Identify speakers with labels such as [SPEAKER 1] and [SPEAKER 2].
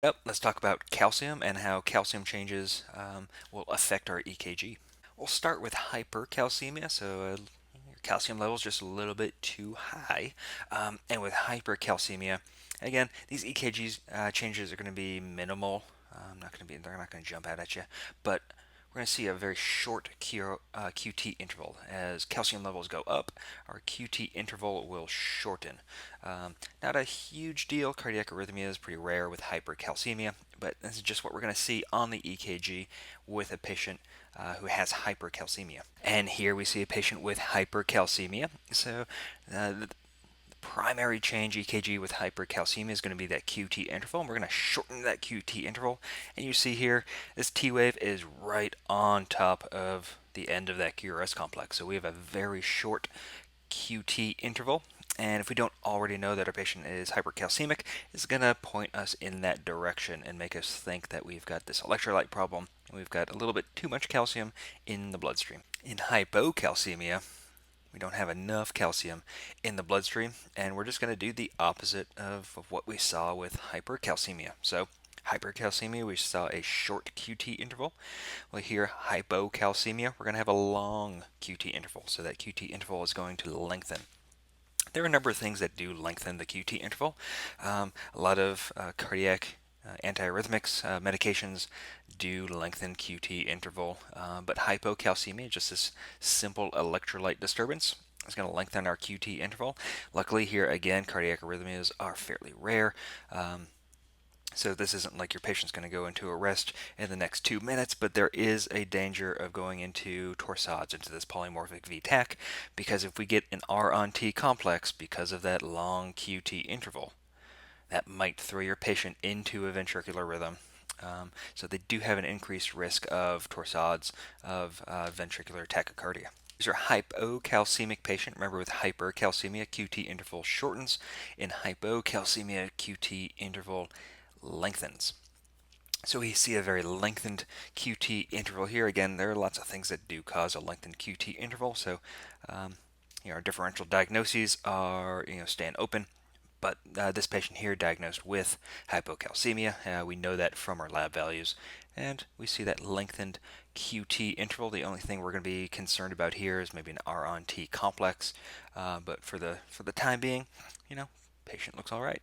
[SPEAKER 1] Yep, let's talk about calcium and how calcium changes will affect our EKG. We'll start with hypercalcemia, so your calcium level is just a little bit too high. And with hypercalcemia, again, these EKGs changes are going to be minimal. They're not going to jump out at you, but we're going to see a very short QT interval. As calcium levels go up, our QT interval will shorten. Not a huge deal. Cardiac arrhythmia is pretty rare with hypercalcemia, but this is just what we're going to see on the EKG with a patient who has hypercalcemia. And here we see a patient with hypercalcemia. So the primary change EKG with hypercalcemia is going to be that QT interval, and we're going to shorten that QT interval. And you see here, this T wave is right on top of the end of that QRS complex. So we have a very short QT interval. And if we don't already know that our patient is hypercalcemic, it's going to point us in that direction and make us think that we've got this electrolyte problem and we've got a little bit too much calcium in the bloodstream. In hypocalcemia, we don't have enough calcium in the bloodstream, and we're just going to do the opposite of what we saw with hypercalcemia. So, hypercalcemia, we saw a short QT interval. Well, here, hypocalcemia, we're going to have a long QT interval. So, that QT interval is going to lengthen. There are a number of things that do lengthen the QT interval. A lot of cardiac antiarrhythmics medications do lengthen QT interval, but hypocalcemia, just this simple electrolyte disturbance, is going to lengthen our QT interval. Luckily, here again, cardiac arrhythmias are fairly rare. So this isn't like your patient's going to go into a rest in the next 2 minutes, but there is a danger of going into torsades, into this polymorphic V-tach, because if we get an R on T complex because of that long QT interval, that might throw your patient into a ventricular rhythm. So they do have an increased risk of torsades, of ventricular tachycardia. These are hypocalcemic patient. Remember, with hypercalcemia, QT interval shortens. In hypocalcemia, QT interval lengthens. So we see a very lengthened QT interval here. Again, there are lots of things that do cause a lengthened QT interval. So, our differential diagnoses are, staying open. But this patient here diagnosed with hypocalcemia, we know that from our lab values, and we see that lengthened QT interval. The only thing we're going to be concerned about here is maybe an R on T complex, but for the time being, patient looks all right.